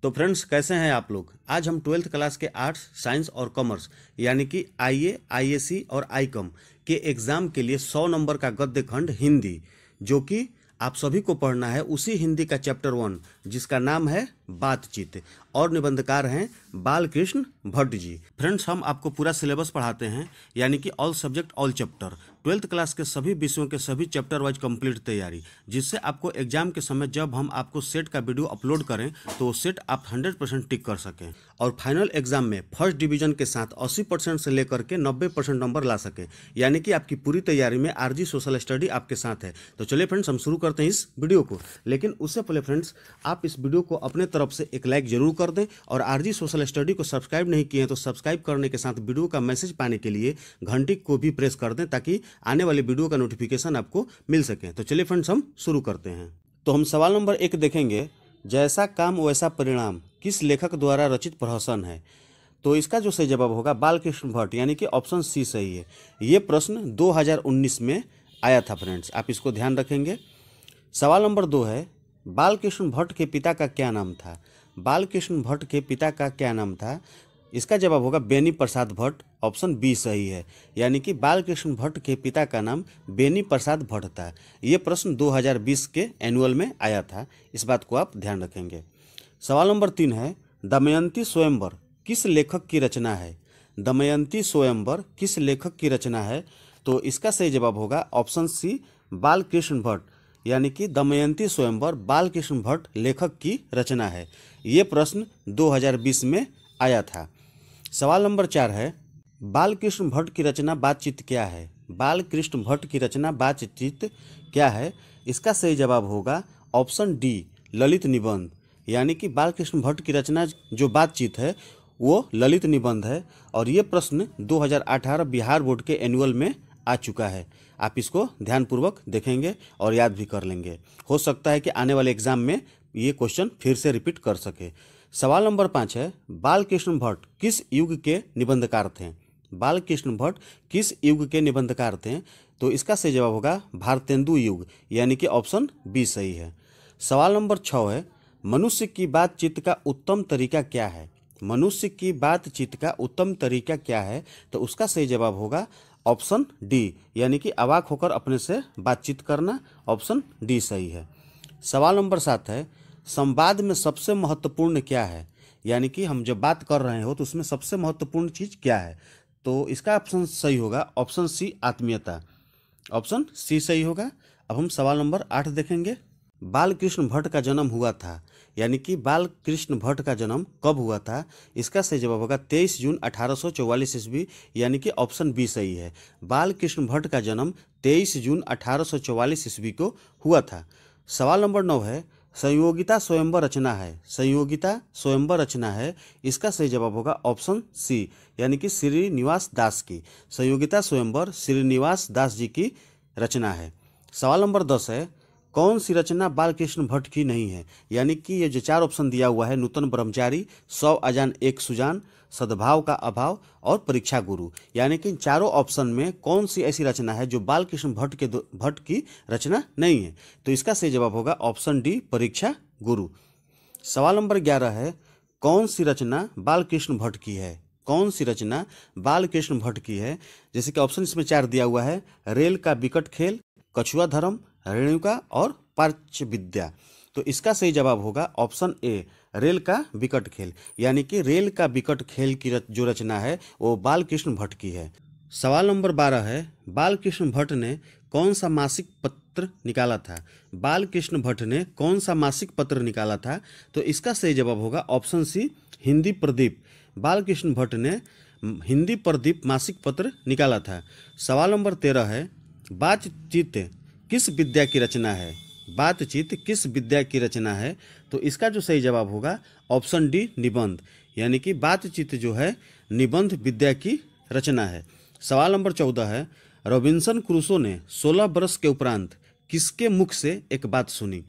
तो फ्रेंड्स, कैसे हैं आप लोग। आज हम 12th क्लास के आर्ट्स, साइंस और कॉमर्स यानी कि आईए, आईएससी और आईकॉम के एग्जाम के लिए 100 नंबर का गद्य खंड हिंदी, जो कि आप सभी को पढ़ना है, उसी हिंदी का चैप्टर 1 जिसका नाम है बातचीत, और निबंधकार हैं बालकृष्ण भट्ट जी। फ्रेंड्स, हम आपको पूरा सिलेबस पढ़ाते हैं, यानी कि all subject all chapter, 12th class के सभी विषयों के सभी चैप्टर वाइज कंप्लीट तैयारी, जिससे आपको एग्जाम के समय जब हम आपको सेट का वीडियो अपलोड करें तो वो सेट आप 100% टिक कर सकें और फाइनल एग्जाम में फर्स्ट डिवीजन के साथ 80% से लेकर के 90% नंबर ला सकें, यानी कि आपकी पूरी तैयारी में आरजी सोशल स्टडी आपके साथ है। तो चलिए फ्रेंड्स, हम शुरू करते हैं इस वीडियो को। लेकिन उससे पहले फ्रेंड्स, आप इस वीडियो को अपने तरफ से एक लाइक जरूर कर दें, और आरजी सोशल स्टडी को सब्सक्राइब नहीं किए हैं तो सब्सक्राइब करने के साथ वीडियो का मैसेज पाने के लिए घंटी को भी प्रेस कर दें, ताकि आने वाले वीडियो का नोटिफिकेशन आपको मिल सके। तो चलिए फ्रेंड्स, हम शुरू करते हैं। तो हम सवाल नंबर 1 देखेंगे, जैसा काम वैसा परिणाम किस लेखक द्वारा रचित प्रहसन है। तो इसका जो सही जवाब होगा बालकृष्ण भट्ट, यानी कि ऑप्शन सी सही है। ये प्रश्न 2019 में आया था फ्रेंड्स, आप इसको ध्यान रखेंगे। सवाल नंबर 2 है, बालकृष्ण भट्ट के पिता का क्या नाम था। बालकृष्ण भट्ट के पिता का क्या नाम था। इसका जवाब होगा बेनी प्रसाद भट्ट, ऑप्शन बी सही है, यानी कि बालकृष्ण भट्ट के पिता का नाम बेनी प्रसाद भट्ट था। ये प्रश्न 2020 के एनुअल में आया था, इस बात को आप ध्यान रखेंगे। सवाल नंबर 3 है, दमयंती स्वयंवर किस लेखक की रचना है। दमयंती स्वयंवर किस लेखक की रचना है। तो इसका सही जवाब होगा ऑप्शन सी बालकृष्ण भट्ट, यानी कि दमयंती स्वयंवर बालकृष्ण भट्ट लेखक की रचना है। ये प्रश्न 2020 में आया था। सवाल नंबर 4 है, बालकृष्ण भट्ट की रचना बातचीत क्या है। बालकृष्ण भट्ट की रचना बातचीत क्या है। इसका सही जवाब होगा ऑप्शन डी ललित निबंध, यानी कि बालकृष्ण भट्ट की रचना जो बातचीत है वो ललित निबंध है, और ये प्रश्न 2018 बिहार बोर्ड के एनुअल में आ चुका है। आप इसको ध्यानपूर्वक देखेंगे और याद भी कर लेंगे, हो सकता है कि आने वाले एग्जाम में ये क्वेश्चन फिर से रिपीट कर सके। सवाल नंबर 5 है, बालकृष्ण भट्ट किस युग के निबंधकार थे। बालकृष्ण भट्ट किस युग के निबंधकार थे। तो इसका सही जवाब होगा भारतेंदु युग, यानी कि ऑप्शन बी सही है। सवाल नंबर 6 है, मनुष्य की बातचीत का उत्तम तरीका क्या है। मनुष्य की बातचीत का उत्तम तरीका क्या है। तो उसका सही जवाब होगा ऑप्शन डी, यानी कि अवाक होकर अपने से बातचीत करना, ऑप्शन डी सही है। सवाल नंबर 7 है, संवाद में सबसे महत्वपूर्ण क्या है। यानी कि हम जब बात कर रहे हो तो उसमें सबसे महत्वपूर्ण चीज क्या है। तो इसका ऑप्शन सही होगा ऑप्शन सी आत्मीयता, ऑप्शन सी सही होगा। अब हम सवाल नंबर 8 देखेंगे, बालकृष्ण भट्ट का जन्म हुआ था, यानी कि बालकृष्ण भट्ट का जन्म कब हुआ था। इसका सही जवाब होगा 23 जून 1844 ईस्वी, यानी कि ऑप्शन बी सही है। बालकृष्ण भट्ट का जन्म 23 जून 1844 ईस्वी को हुआ था। सवाल नंबर 9 है, संयोगिता स्वयंवर रचना है। संयोगिता स्वयंवर रचना है। इसका सही जवाब होगा ऑप्शन सी, यानी कि श्रीनिवास दास की। संयोगिता स्वयंवर श्रीनिवास दास जी की रचना है। सवाल नंबर 10 है, कौन सी रचना बालकृष्ण भट्ट की नहीं है। यानी कि ये जो 4 ऑप्शन दिया हुआ है, नूतन ब्रह्मचारी, 100 अजान एक सुजान, सद्भाव का अभाव और परीक्षा गुरु, यानी कि इन चारों ऑप्शन में कौन सी ऐसी रचना है जो बालकृष्ण भट्ट की रचना नहीं है। तो इसका सही जवाब होगा ऑप्शन डी परीक्षा गुरु। सवाल नंबर 11 है, कौन सी रचना बालकृष्ण भट्ट की है। कौन सी रचना बालकृष्ण भट्ट की है। जैसे कि ऑप्शन इसमें 4 दिया हुआ है, रेल का बिकट खेल, कछुआ धर्म, रेणुका और पार्च विद्या। तो इसका सही जवाब होगा ऑप्शन ए रेल का बिकट खेल, यानी कि रेल का बिकट खेल की जो रचना है वो बालकृष्ण भट्ट की है। सवाल नंबर 12 है, बालकृष्ण भट्ट ने कौन सा मासिक पत्र निकाला था। बालकृष्ण भट्ट ने कौन सा मासिक पत्र निकाला था। तो इसका सही जवाब होगा ऑप्शन सी हिंदी प्रदीप। बालकृष्ण भट्ट ने हिंदी प्रदीप मासिक पत्र निकाला था। सवाल नंबर 13 है, बातचीत किस विद्या की रचना है। बातचीत किस विद्या की रचना है। तो इसका जो सही जवाब होगा ऑप्शन डी निबंध, यानी कि बातचीत जो है निबंध विद्या की रचना है। सवाल नंबर 14 है, रॉबिन्सन क्रूसो ने 16 बरस के उपरांत किसके मुख से एक बात सुनी।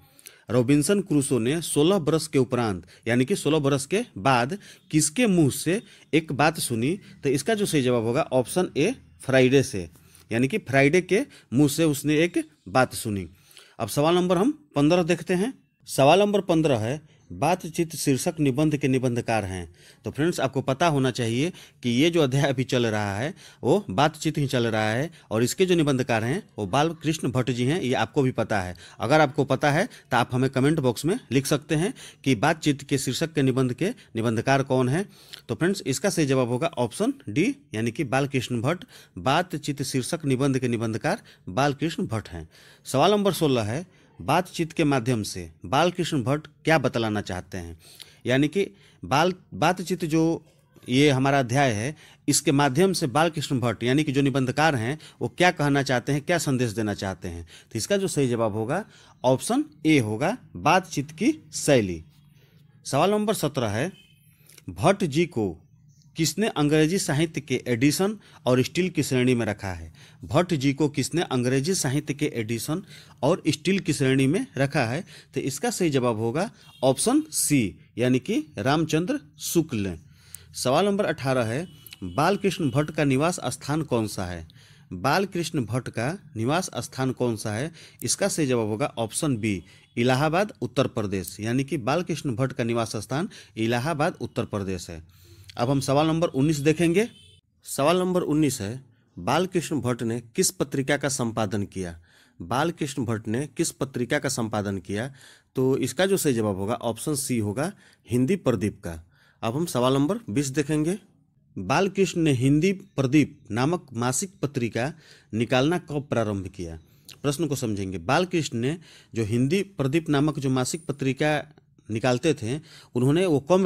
रॉबिन्सन क्रूसो ने 16 बरस के उपरांत, यानी कि 16 बरस के बाद किसके मुंह से एक बात सुनी। तो इसका जो सही जवाब होगा ऑप्शन ए फ्राइडे से, यानी कि फ्राइडे के मुंह से उसने एक बात सुनी। अब सवाल नंबर हम 15 देखते हैं। सवाल नंबर 15 है, बातचीत शीर्षक निबंध के निबंधकार हैं। तो फ्रेंड्स, आपको पता होना चाहिए कि ये जो अध्याय अभी चल रहा है वो बातचीत ही चल रहा है और इसके जो निबंधकार हैं वो बालकृष्ण भट्ट जी हैं। ये आपको भी पता है। अगर आपको पता है तो आप हमें कमेंट बॉक्स में लिख सकते हैं कि बातचीत के शीर्षक के निबंधकार कौन है। तो फ्रेंड्स, इसका सही जवाब होगा ऑप्शन डी, यानी कि बालकृष्ण भट्ट। बातचीत शीर्षक निबंध के निबंधकार बालकृष्ण भट्ट हैं। सवाल नंबर 16 है, बातचीत के माध्यम से बालकृष्ण भट्ट क्या बतलाना चाहते हैं। यानी कि बातचीत जो ये हमारा अध्याय है, इसके माध्यम से बालकृष्ण भट्ट यानी कि जो निबंधकार हैं वो क्या कहना चाहते हैं, क्या संदेश देना चाहते हैं। तो इसका जो सही जवाब होगा ऑप्शन ए होगा, बातचीत की शैली। सवाल नंबर 17 है, भट्ट जी को किसने अंग्रेजी साहित्य के एडिशन और स्टील की श्रेणी में रखा है। भट्ट जी को किसने अंग्रेजी साहित्य के एडिशन और स्टील की श्रेणी में रखा है। तो इसका सही जवाब होगा ऑप्शन सी, यानी कि रामचंद्र शुक्ल। सवाल नंबर 18 है, बालकृष्ण भट्ट का निवास स्थान कौन सा है। बालकृष्ण भट्ट का निवास स्थान कौन सा है। इसका सही जवाब होगा ऑप्शन बी, इलाहाबाद उत्तर प्रदेश। यानी कि बालकृष्ण भट्ट का निवास स्थान इलाहाबाद उत्तर प्रदेश है। अब हम सवाल नंबर 19 देखेंगे। सवाल नंबर 19 है, बालकृष्ण भट्ट ने किस पत्रिका का संपादन किया। बालकृष्ण भट्ट ने किस पत्रिका का संपादन किया। तो इसका जो सही जवाब होगा ऑप्शन सी होगा, हिंदी प्रदीप का। अब हम सवाल नंबर 20 देखेंगे। बालकृष्ण ने हिंदी प्रदीप नामक मासिक पत्रिका निकालना कब प्रारंभ किया। प्रश्न को समझेंगे। बालकृष्ण ने जो हिंदी प्रदीप नामक जो मासिक पत्रिका निकालते थे, उन्होंने वो कब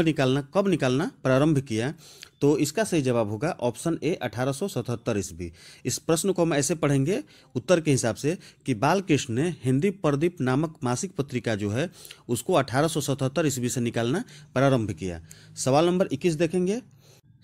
निकालना प्रारंभ किया। तो इसका सही जवाब होगा ऑप्शन ए, 1877 ईस्वी। इस प्रश्न को हम ऐसे पढ़ेंगे उत्तर के हिसाब से कि बालकृष्ण ने हिंदी प्रदीप नामक मासिक पत्रिका जो है उसको 1877 ईस्वी से निकालना प्रारंभ किया। सवाल नंबर 21 देखेंगे।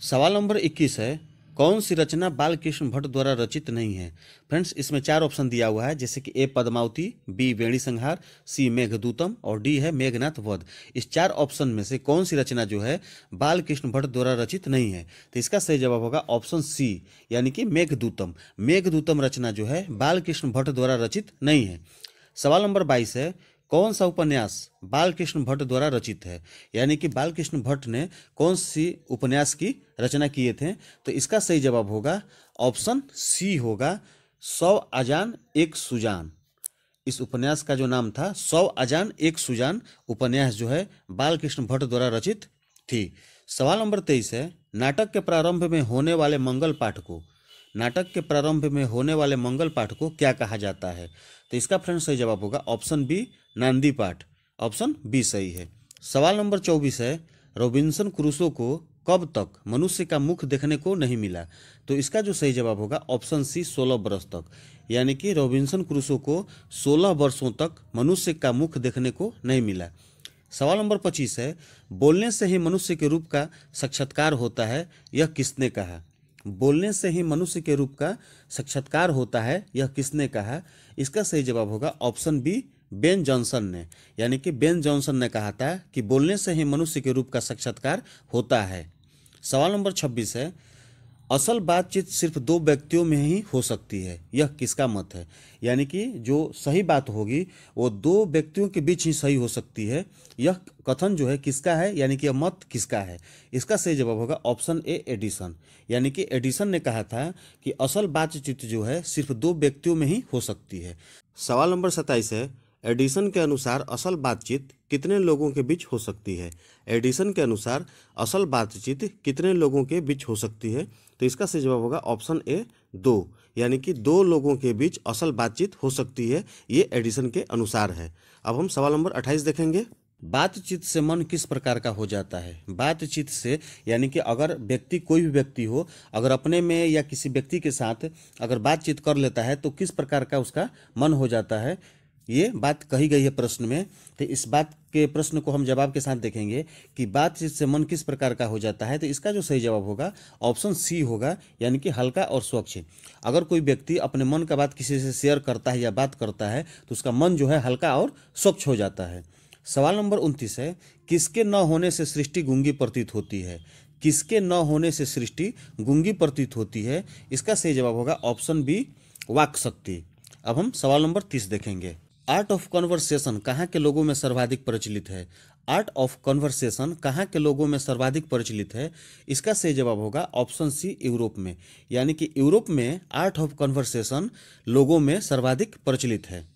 सवाल नंबर 21 है, कौन सी रचना बालकृष्ण भट्ट द्वारा रचित नहीं है। फ्रेंड्स, इसमें 4 ऑप्शन दिया हुआ है, जैसे कि ए पद्मावती, बी वेणी संहार, सी मेघदूतम और डी है मेघनाथ वध। इस 4 ऑप्शन में से कौन सी रचना जो है बालकृष्ण भट्ट द्वारा रचित नहीं है। तो इसका सही जवाब होगा ऑप्शन सी, यानी कि मेघदूतम। मेघदूतम रचना जो है बालकृष्ण भट्ट द्वारा रचित नहीं है। सवाल नंबर 22 है, कौन सा उपन्यास बालकृष्ण भट्ट द्वारा रचित है। यानी कि बालकृष्ण भट्ट ने कौन सी उपन्यास की रचना किए थे। तो इसका सही जवाब होगा ऑप्शन सी होगा, 100 अजान एक सुजान। इस उपन्यास का जो नाम था 100 अजान एक सुजान उपन्यास जो है बालकृष्ण भट्ट द्वारा रचित थी। सवाल नंबर 23 है, नाटक के प्रारंभ में होने वाले मंगल पाठ को क्या कहा जाता है। तो इसका फ्रेंड सही जवाब होगा ऑप्शन बी, नांदी पाठ। ऑप्शन बी सही है। सवाल नंबर 24 है, रॉबिन्सन क्रूसो को कब तक मनुष्य का मुख देखने को नहीं मिला। तो इसका जो सही जवाब होगा ऑप्शन सी, 16 वर्ष तक। यानी कि रॉबिन्सन क्रूसो को 16 वर्षों तक मनुष्य का मुख देखने को नहीं मिला। सवाल नंबर 25 है, बोलने से ही मनुष्य के रूप का साक्षात्कार होता है, यह किसने कहा। बोलने से ही मनुष्य के रूप का साक्षात्कार होता है, यह किसने कहा। इसका सही जवाब होगा ऑप्शन बी, बेन जॉनसन ने। यानी कि बेन जॉनसन ने कहा था कि बोलने से ही मनुष्य के रूप का साक्षात्कार होता है। सवाल नंबर 26 है, असल बातचीत सिर्फ 2 व्यक्तियों में ही हो सकती है, यह किसका मत है। यानी कि जो सही बात होगी वो 2 व्यक्तियों के बीच ही सही हो सकती है। यह कथन जो है किसका है, यानी कि यह मत किसका है। इसका सही जवाब होगा ऑप्शन ए, एडिसन। यानी कि एडिसन ने कहा था कि असल बातचीत जो है सिर्फ 2 व्यक्तियों में ही हो सकती है। सवाल नंबर 27 है, एडिसन के अनुसार असल बातचीत कितने लोगों के बीच हो सकती है। एडिसन के अनुसार असल बातचीत कितने लोगों के बीच हो सकती है। तो इसका सही जवाब होगा ऑप्शन ए, 2। यानी कि 2 लोगों के बीच असल बातचीत हो सकती है, ये एडिसन के अनुसार है। अब हम सवाल नंबर 28 देखेंगे। बातचीत से मन किस प्रकार का हो जाता है। बातचीत से यानी कि अगर व्यक्ति, कोई भी व्यक्ति हो, अगर अपने में या किसी व्यक्ति के साथ अगर बातचीत कर लेता है तो किस प्रकार का उसका मन हो जाता है, ये बात कही गई है प्रश्न में। तो इस बात के प्रश्न को हम जवाब के साथ देखेंगे कि बातचीत से मन किस प्रकार का हो जाता है। तो इसका जो सही जवाब होगा ऑप्शन सी होगा, यानी कि हल्का और स्वच्छ। अगर कोई व्यक्ति अपने मन का बात किसी से शेयर करता है या बात करता है तो उसका मन जो है हल्का और स्वच्छ हो जाता है। सवाल नंबर 29 है, किसके न होने से सृष्टि गूंगी प्रतीत होती है। किसके न होने से सृष्टि गूंगी प्रतीत होती है। इसका सही जवाब होगा ऑप्शन बी, वाक शक्ति। अब हम सवाल नंबर 30 देखेंगे। आर्ट ऑफ कन्वर्सेशन कहाँ के लोगों में सर्वाधिक प्रचलित है। आर्ट ऑफ कन्वर्सेशन कहाँ के लोगों में सर्वाधिक प्रचलित है? इसका सही जवाब होगा ऑप्शन सी, यूरोप में। यानी कि यूरोप में आर्ट ऑफ कन्वर्सेशन लोगों में सर्वाधिक प्रचलित है।